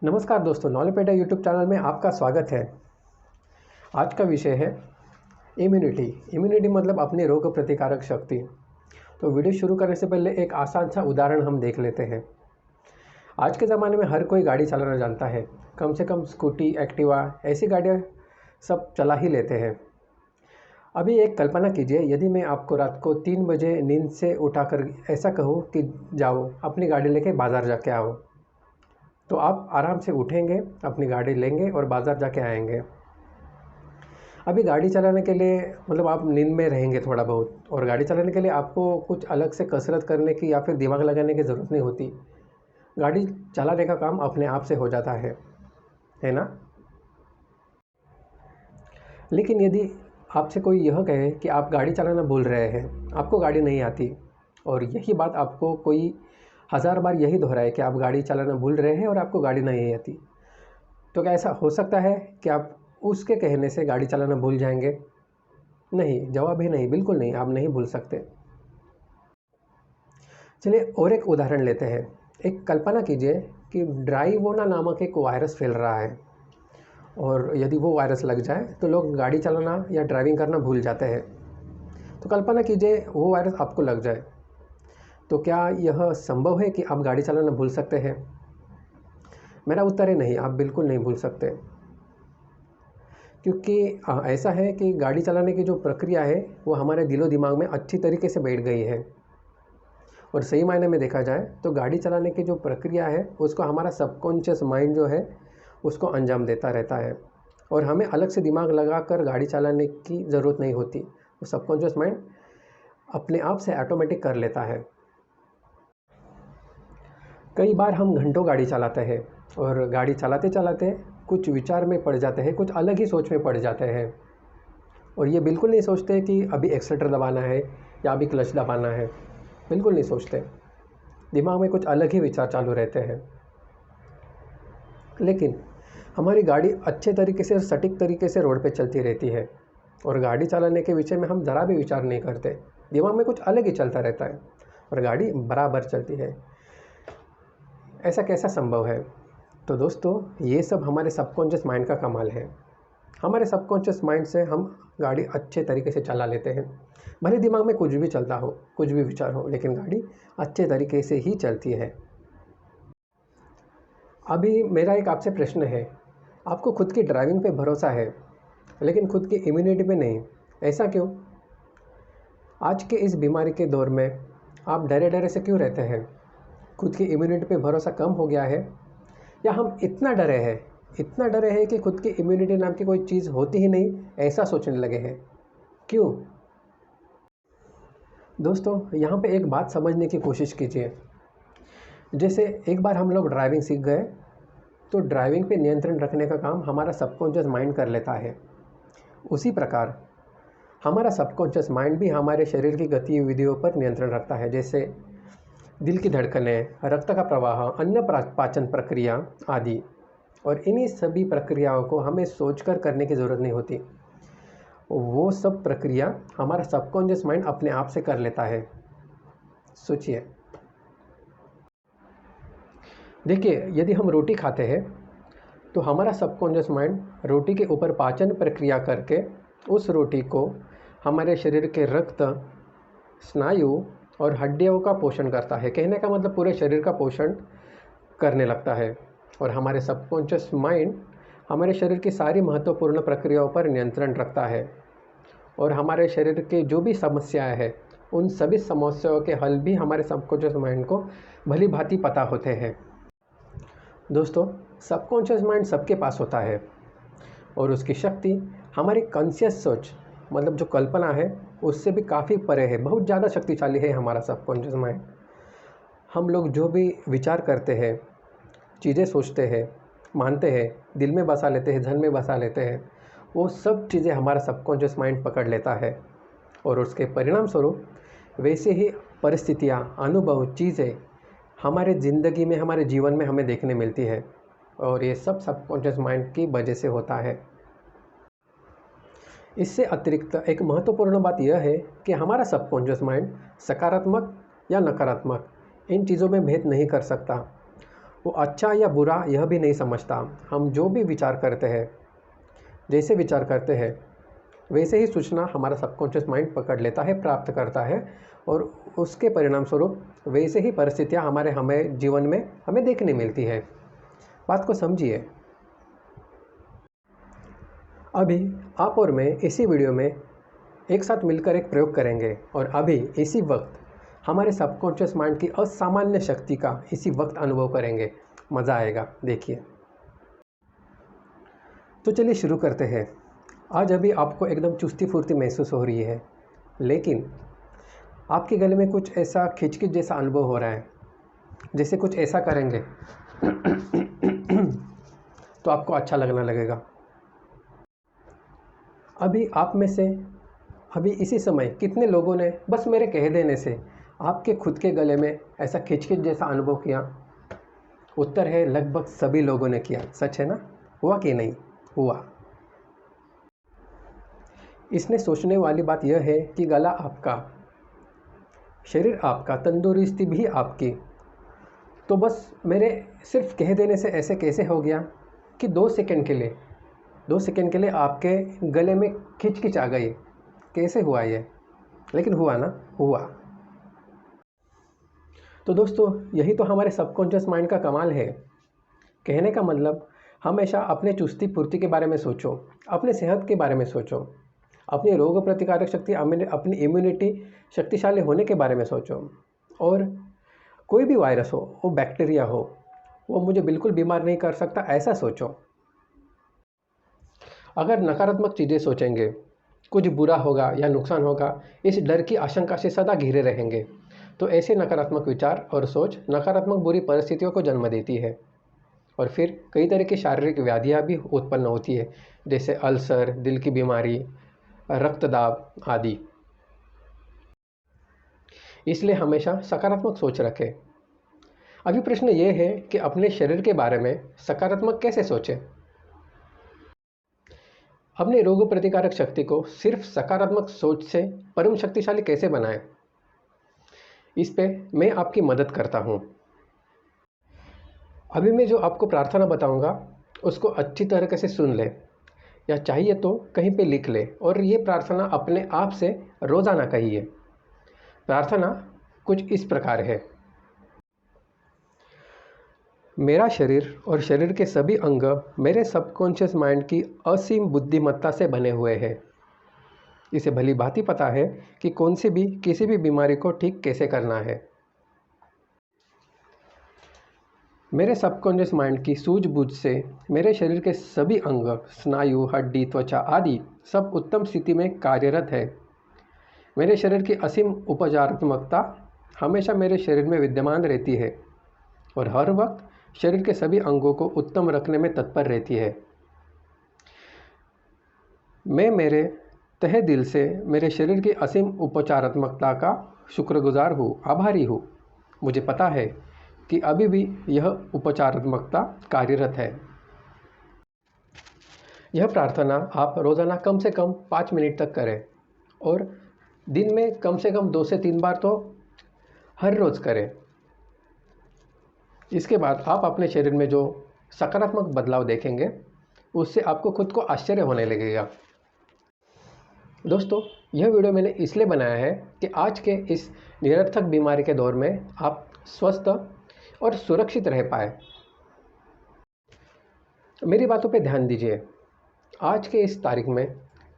नमस्कार दोस्तों, नॉलेपेडिया YouTube channel में आपका स्वागत है। आज का विषय है इम्यूनिटी मतलब अपनी रोग प्रतिकारक शक्ति। तो वीडियो शुरू करने से पहले एक आसान सा उदाहरण हम देख लेते हैं। आज के ज़माने में हर कोई गाड़ी चलाना जानता है, कम से कम स्कूटी, एक्टिवा ऐसी गाड़ियाँ सब चला ही लेते हैं। अभी एक कल्पना कीजिए, यदि मैं आपको रात को 3 बजे नींद से उठाकर ऐसा कहूँ कि जाओ अपनी गाड़ी लेके बाज़ार जाके आओ, तो आप आराम से उठेंगे, अपनी गाड़ी लेंगे और बाज़ार जाके आएंगे। अभी गाड़ी चलाने के लिए मतलब आप नींद में रहेंगे थोड़ा बहुत, और गाड़ी चलाने के लिए आपको कुछ अलग से कसरत करने की या फिर दिमाग लगाने की ज़रूरत नहीं होती। गाड़ी चलाने का काम अपने आप से हो जाता है ना। लेकिन यदि आपसे कोई यह कहे कि आप गाड़ी चलाना भूल रहे हैं, आपको गाड़ी नहीं आती, और यही बात आपको कोई 1000 बार यही दोहराए कि आप गाड़ी चलाना भूल रहे हैं और आपको गाड़ी नहीं आती, तो क्या ऐसा हो सकता है कि आप उसके कहने से गाड़ी चलाना भूल जाएंगे? नहीं, जवाब ही नहीं, बिल्कुल नहीं, आप नहीं भूल सकते। चलिए और एक उदाहरण लेते हैं। एक कल्पना कीजिए कि ड्राइवोना नामक एक वायरस फैल रहा है, और यदि वो वायरस लग जाए तो लोग गाड़ी चलाना या ड्राइविंग करना भूल जाते हैं। तो कल्पना कीजिए वो वायरस आपको लग जाए, तो क्या यह संभव है कि आप गाड़ी चलाना भूल सकते हैं? मेरा उत्तर है नहीं, आप बिल्कुल नहीं भूल सकते। क्योंकि ऐसा है कि गाड़ी चलाने की जो प्रक्रिया है वो हमारे दिलो दिमाग में अच्छी तरीके से बैठ गई है, और सही मायने में देखा जाए तो गाड़ी चलाने की जो प्रक्रिया है उसको हमारा सबकॉन्शियस माइंड जो है उसको अंजाम देता रहता है, और हमें अलग से दिमाग लगाकर गाड़ी चलाने की ज़रूरत नहीं होती। वो सबकॉन्शियस माइंड अपने आप से ऑटोमेटिक कर लेता है। कई बार हम घंटों गाड़ी चलाते हैं, और गाड़ी चलाते चलाते कुछ विचार में पड़ जाते हैं, कुछ अलग ही सोच में पड़ जाते हैं, और ये बिल्कुल नहीं सोचते कि अभी एक्सीलरेटर दबाना है या अभी क्लच दबाना है। बिल्कुल नहीं सोचते, दिमाग में कुछ अलग ही विचार चालू रहते हैं। लेकिन हमारी गाड़ी अच्छे तरीके से और सटीक तरीके से रोड पे चलती रहती है, और गाड़ी चलाने के विषय में हम ज़रा भी विचार नहीं करते, दिमाग में कुछ अलग ही चलता रहता है और गाड़ी बराबर चलती है। ऐसा कैसा संभव है? तो दोस्तों, ये सब हमारे सबकॉन्शियस माइंड का कमाल है। हमारे सबकॉन्शियस माइंड से हम गाड़ी अच्छे तरीके से चला लेते हैं। भले दिमाग में कुछ भी चलता हो, कुछ भी विचार हो, लेकिन गाड़ी अच्छे तरीके से ही चलती है। अभी मेरा एक आपसे प्रश्न है, आपको खुद की ड्राइविंग पे भरोसा है लेकिन खुद की इम्यूनिटी पे नहीं, ऐसा क्यों? आज के इस बीमारी के दौर में आप डरे डरे से क्यों रहते हैं? खुद की इम्यूनिटी पे भरोसा कम हो गया है, या हम इतना डरे हैं कि खुद की इम्यूनिटी नाम की कोई चीज़ होती ही नहीं, ऐसा सोचने लगे हैं? क्यों? दोस्तों, यहाँ पे एक बात समझने की कोशिश कीजिए। जैसे एक बार हम लोग ड्राइविंग सीख गए, तो ड्राइविंग पे नियंत्रण रखने का काम हमारा सबकॉन्शियस माइंड कर लेता है। उसी प्रकार हमारा सबकॉन्शियस माइंड भी हमारे शरीर की गतिविधियों पर नियंत्रण रखता है, जैसे दिल की धड़कनें, रक्त का प्रवाह, अन्न पाचन प्रक्रिया आदि। और इन्हीं सभी प्रक्रियाओं को हमें सोचकर करने की ज़रूरत नहीं होती, वो सब प्रक्रिया हमारा सबकॉन्शियस माइंड अपने आप से कर लेता है। सोचिए, देखिए, यदि हम रोटी खाते हैं तो हमारा सबकॉन्शियस माइंड रोटी के ऊपर पाचन प्रक्रिया करके उस रोटी को हमारे शरीर के रक्त, स्नायु और हड्डियों का पोषण करता है। कहने का मतलब पूरे शरीर का पोषण करने लगता है, और हमारे सबकॉन्शियस माइंड हमारे शरीर की सारी महत्वपूर्ण प्रक्रियाओं पर नियंत्रण रखता है, और हमारे शरीर के जो भी समस्याएं हैं उन सभी समस्याओं के हल भी हमारे सबकॉन्शियस माइंड को भली भांति पता होते हैं। दोस्तों, सबकॉन्शियस माइंड सबके पास होता है, और उसकी शक्ति हमारी कॉन्शियस सोच मतलब जो कल्पना है उससे भी काफ़ी परे है। बहुत ज़्यादा शक्तिशाली है हमारा सबकॉन्शियस माइंड। हम लोग जो भी विचार करते हैं, चीज़ें सोचते हैं, मानते हैं, दिल में बसा लेते हैं, धन में बसा लेते हैं, वो सब चीज़ें हमारा सबकॉन्शियस माइंड पकड़ लेता है, और उसके परिणाम स्वरूप वैसे ही परिस्थितियाँ, अनुभव, चीज़ें हमारे ज़िंदगी में, हमारे जीवन में हमें देखने मिलती है, और ये सब सबकॉन्शियस माइंड की वजह से होता है। इससे अतिरिक्त एक महत्वपूर्ण बात यह है कि हमारा सबकॉन्शियस माइंड सकारात्मक या नकारात्मक इन चीज़ों में भेद नहीं कर सकता। वो अच्छा या बुरा यह भी नहीं समझता। हम जो भी विचार करते हैं, जैसे विचार करते हैं वैसे ही सूचना हमारा सबकॉन्शियस माइंड पकड़ लेता है, प्राप्त करता है, और उसके परिणाम स्वरूप वैसे ही परिस्थितियाँ हमें जीवन में हमें देखने मिलती है। बात को समझिए। अभी आप और मैं इसी वीडियो में एक साथ मिलकर एक प्रयोग करेंगे और अभी इसी वक्त हमारे सबकॉन्शियस माइंड की असामान्य शक्ति का इसी वक्त अनुभव करेंगे। मज़ा आएगा, देखिए। तो चलिए शुरू करते हैं। आज अभी आपको एकदम चुस्ती फुर्ती महसूस हो रही है, लेकिन आपके गले में कुछ ऐसा खिचखिच जैसा अनुभव हो रहा है, जैसे कुछ ऐसा करेंगे तो आपको अच्छा लगने लगेगा। अभी आप में से अभी इसी समय कितने लोगों ने बस मेरे कह देने से आपके खुद के गले में ऐसा खिचखिच जैसा अनुभव किया? उत्तर है लगभग सभी लोगों ने किया। सच है ना? हुआ कि नहीं हुआ? इसने सोचने वाली बात यह है कि गला आपका, शरीर आपका, तंदुरुस्ती भी आपकी, तो बस मेरे सिर्फ कह देने से ऐसे कैसे हो गया कि 2 सेकंड के लिए आपके गले में खिचखिच आ गई? कैसे हुआ ये? लेकिन हुआ ना? हुआ। तो दोस्तों, यही तो हमारे सबकॉन्शियस माइंड का कमाल है। कहने का मतलब, हमेशा अपने चुस्ती फुर्ती के बारे में सोचो, अपने सेहत के बारे में सोचो, अपनी रोग प्रतिकारक शक्ति, अपनी इम्यूनिटी शक्तिशाली होने के बारे में सोचो। और कोई भी वायरस हो, वो बैक्टीरिया हो, वो मुझे बिल्कुल बीमार नहीं कर सकता, ऐसा सोचो। अगर नकारात्मक चीज़ें सोचेंगे, कुछ बुरा होगा या नुकसान होगा, इस डर की आशंका से सदा घिरे रहेंगे, तो ऐसे नकारात्मक विचार और सोच नकारात्मक बुरी परिस्थितियों को जन्म देती है, और फिर कई तरह की शारीरिक व्याधियाँ भी उत्पन्न होती है, जैसे अल्सर, दिल की बीमारी, रक्तदाब आदि। इसलिए हमेशा सकारात्मक सोच रखें। अभी प्रश्न ये है कि अपने शरीर के बारे में सकारात्मक कैसे सोचें? अपनी रोग प्रतिकारक शक्ति को सिर्फ सकारात्मक सोच से परम शक्तिशाली कैसे बनाएं? इस पे मैं आपकी मदद करता हूँ। अभी मैं जो आपको प्रार्थना बताऊँगा उसको अच्छी तरीके से सुन ले, या चाहिए तो कहीं पे लिख ले, और ये प्रार्थना अपने आप से रोज़ाना कहिए। प्रार्थना कुछ इस प्रकार है। मेरा शरीर और शरीर के सभी अंग मेरे सबकॉन्शियस माइंड की असीम बुद्धिमत्ता से बने हुए हैं। इसे भली भांति पता है कि किसी भी बीमारी को ठीक कैसे करना है। मेरे सबकॉन्शियस माइंड की सूझबूझ से मेरे शरीर के सभी अंग, स्नायु, हड्डी, त्वचा आदि सब उत्तम स्थिति में कार्यरत है। मेरे शरीर की असीम उपचारात्मकता हमेशा मेरे शरीर में विद्यमान रहती है और हर वक्त शरीर के सभी अंगों को उत्तम रखने में तत्पर रहती है। मैं मेरे तहे दिल से मेरे शरीर की असीम उपचारात्मकता का शुक्रगुजार हूँ, आभारी हूँ। मुझे पता है कि अभी भी यह उपचारात्मकता कार्यरत है। यह प्रार्थना आप रोज़ाना कम से कम 5 मिनट तक करें, और दिन में कम से कम 2 से 3 बार तो हर रोज़ करें। इसके बाद आप अपने शरीर में जो सकारात्मक बदलाव देखेंगे, उससे आपको खुद को आश्चर्य होने लगेगा। दोस्तों, यह वीडियो मैंने इसलिए बनाया है कि आज के इस निरर्थक बीमारी के दौर में आप स्वस्थ और सुरक्षित रह पाए। मेरी बातों पे ध्यान दीजिए। आज के इस तारीख में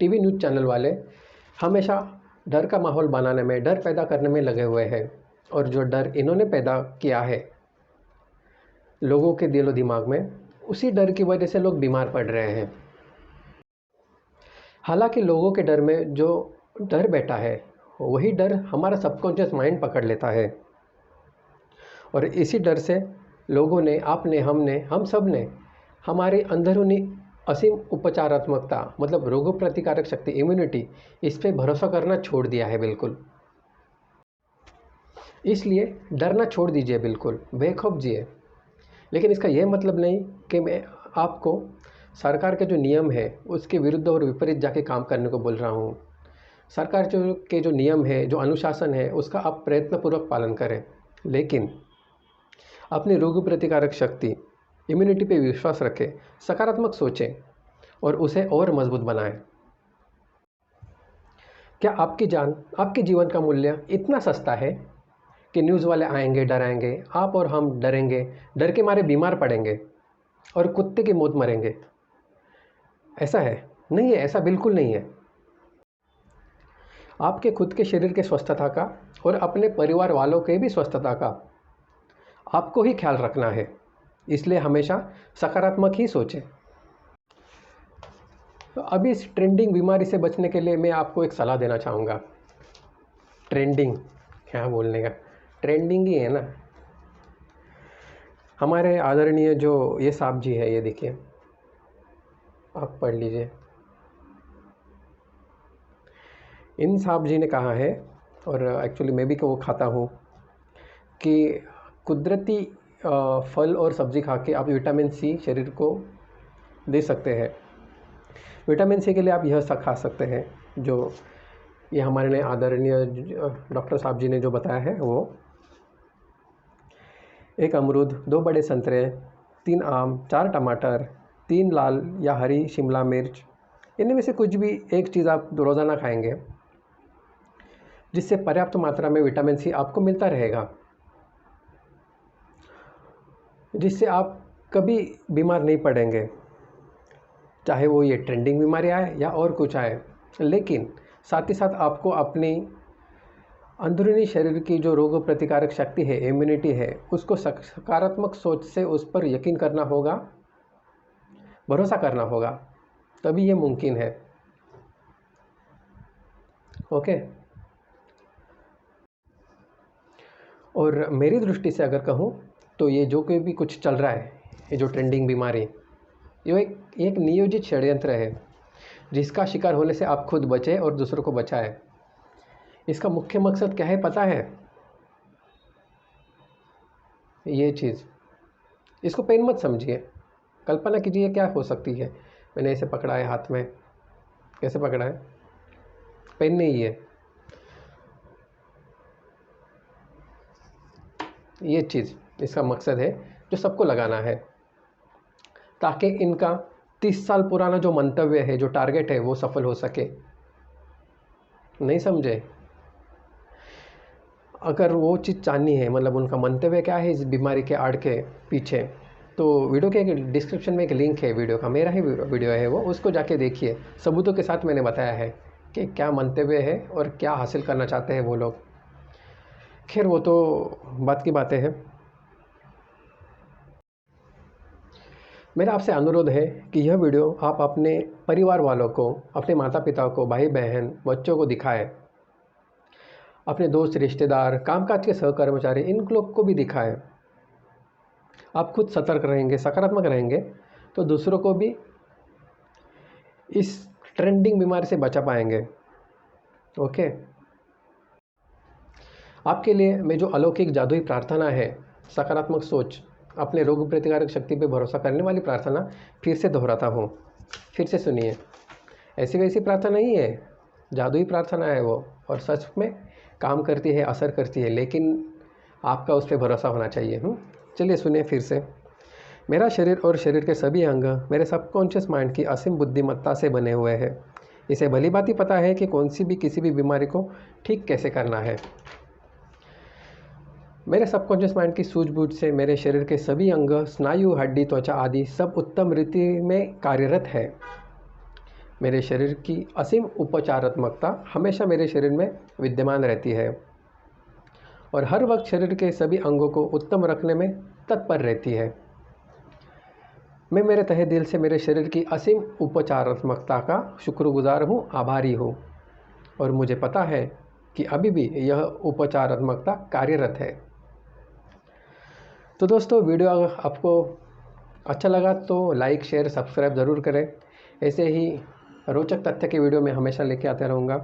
टीवी न्यूज़ चैनल वाले हमेशा डर का माहौल बनाने में, डर पैदा करने में लगे हुए हैं, और जो डर इन्होंने पैदा किया है लोगों के दिलो दिमाग में, उसी डर की वजह से लोग बीमार पड़ रहे हैं। हालांकि लोगों के डर में जो डर बैठा है, वही डर हमारा सबकॉन्शियस माइंड पकड़ लेता है, और इसी डर से लोगों ने, आपने, हमने, हम सब ने हमारे अंदरूनी असीम उपचारात्मकता, मतलब रोग प्रतिकारक शक्ति, इम्यूनिटी, इस पे भरोसा करना छोड़ दिया है बिल्कुल। इसलिए डरना छोड़ दीजिए, बिल्कुल बेखौफ जिए। लेकिन इसका यह मतलब नहीं कि मैं आपको सरकार के जो नियम है उसके विरुद्ध और विपरीत जाके काम करने को बोल रहा हूँ। सरकार के जो नियम है, जो अनुशासन है, उसका आप प्रयत्नपूर्वक पालन करें। लेकिन अपनी रोग प्रतिकारक शक्ति, इम्यूनिटी पे विश्वास रखें, सकारात्मक सोचें और उसे और मजबूत बनाएं। क्या आपकी जान, आपके जीवन का मूल्य इतना सस्ता है कि न्यूज़ वाले आएंगे, डराएंगे, आप और हम डरेंगे, डर के मारे बीमार पड़ेंगे और कुत्ते की मौत मरेंगे? ऐसा है? नहीं है, ऐसा बिल्कुल नहीं है। आपके खुद के शरीर के स्वस्थता का और अपने परिवार वालों के भी स्वस्थता का आपको ही ख्याल रखना है, इसलिए हमेशा सकारात्मक ही सोचें। तो अभी इस ट्रेंडिंग बीमारी से बचने के लिए मैं आपको एक सलाह देना चाहूँगा। ट्रेंडिंग क्या बोलने का, ट्रेंडिंग ही है ना। हमारे आदरणीय जो ये साहब जी है, ये देखिए, आप पढ़ लीजिए। इन साहब जी ने कहा है, और एक्चुअली मैं भी वो खाता हूँ, कि कुदरती फल और सब्ज़ी खा के आप विटामिन सी शरीर को दे सकते हैं। विटामिन सी के लिए आप यह खा सकते हैं जो ये हमारे ने आदरणीय डॉक्टर साहब जी ने जो बताया है, वो 1 अमरूद, 2 बड़े संतरे, 3 आम, 4 टमाटर, 3 लाल या हरी शिमला मिर्च, इनमें से कुछ भी एक चीज़ आप रोज़ाना खाएंगे, जिससे पर्याप्त मात्रा में विटामिन सी आपको मिलता रहेगा, जिससे आप कभी बीमार नहीं पड़ेंगे, चाहे वो ये ट्रेंडिंग बीमारी आए या और कुछ आए। लेकिन साथ ही साथ आपको अपनी अंदरूनी शरीर की जो रोग प्रतिकारक शक्ति है, इम्यूनिटी है, उसको सकारात्मक सोच से उस पर यकीन करना होगा, भरोसा करना होगा, तभी ये मुमकिन है। ओके। और मेरी दृष्टि से अगर कहूँ तो ये जो कोई भी कुछ चल रहा है, ये जो ट्रेंडिंग बीमारी, ये एक नियोजित षड्यंत्र है, जिसका शिकार होने से आप खुद बचें और दूसरों को बचाएं। इसका मुख्य मकसद क्या है पता है? ये चीज़, इसको पेन मत समझिए, कल्पना कीजिए क्या हो सकती है। मैंने इसे पकड़ा है हाथ में, कैसे पकड़ा है? पेन नहीं है, ये चीज़ इसका मकसद है जो सबको लगाना है, ताकि इनका 30 साल पुराना जो मंतव्य है, जो टारगेट है, वो सफल हो सके। नहीं समझे? अगर वो चीज़ जाननी है, मतलब उनका मंतव्य क्या है इस बीमारी के आड़ के पीछे, तो वीडियो के डिस्क्रिप्शन में एक लिंक है वीडियो का, मेरा ही वीडियो है वो, उसको जाके देखिए। सबूतों के साथ मैंने बताया है कि क्या मंतव्य है और क्या हासिल करना चाहते हैं वो लोग। खैर वो तो बात की बातें हैं। मेरा आपसे अनुरोध है कि यह वीडियो आप अपने परिवार वालों को, अपने माता पिता को, भाई बहन, बच्चों को दिखाएं, अपने दोस्त, रिश्तेदार, कामकाज के सहकर्मचारी, इन लोग को भी दिखाएं। आप खुद सतर्क रहेंगे, सकारात्मक रहेंगे, तो दूसरों को भी इस ट्रेंडिंग बीमारी से बचा पाएंगे। ओके। आपके लिए मैं जो अलौकिक जादुई प्रार्थना है, सकारात्मक सोच, अपने रोग प्रतिकारक शक्ति पर भरोसा करने वाली प्रार्थना फिर से दोहराता हूँ, फिर से सुनिए। ऐसी वैसी प्रार्थना नहीं है, जादुई प्रार्थना है वो, और सच में काम करती है, असर करती है, लेकिन आपका उस पर भरोसा होना चाहिए। चलिए सुनिए फिर से। मेरा शरीर और शरीर के सभी अंग मेरे सबकॉन्शियस माइंड की असीम बुद्धिमत्ता से बने हुए हैं। इसे भली भांति पता है कि कौन सी भी किसी भी बीमारी को ठीक कैसे करना है। मेरे सबकॉन्शियस माइंड की सूझबूझ से मेरे शरीर के सभी अंग, स्नायु, हड्डी, त्वचा आदि सब उत्तम रीति में कार्यरत है। मेरे शरीर की असीम उपचारात्मकता हमेशा मेरे शरीर में विद्यमान रहती है और हर वक्त शरीर के सभी अंगों को उत्तम रखने में तत्पर रहती है। मैं मेरे तहे दिल से मेरे शरीर की असीम उपचारात्मकता का शुक्रगुजार हूँ, आभारी हूँ, और मुझे पता है कि अभी भी यह उपचारात्मकता कार्यरत है। तो दोस्तों, वीडियो अगर आपको अच्छा लगा तो लाइक, शेयर, सब्सक्राइब ज़रूर करें। ऐसे ही रोचक तथ्य के वीडियो मैं हमेशा लेके आता रहूँगा।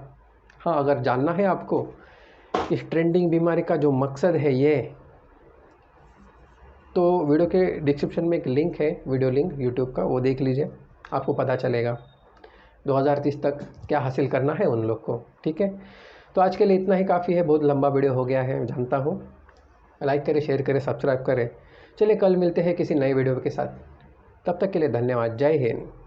हाँ, अगर जानना है आपको इस ट्रेंडिंग बीमारी का जो मकसद है ये, तो वीडियो के डिस्क्रिप्शन में एक लिंक है, वीडियो लिंक यूट्यूब का, वो देख लीजिए, आपको पता चलेगा 2030 तक क्या हासिल करना है उन लोग को। ठीक है, तो आज के लिए इतना ही काफ़ी है, बहुत लंबा वीडियो हो गया है जानता हूँ। लाइक करें, शेयर करें, सब्सक्राइब करें। चलिए कल मिलते हैं किसी नए वीडियो के साथ। तब तक के लिए धन्यवाद। जय हिंद।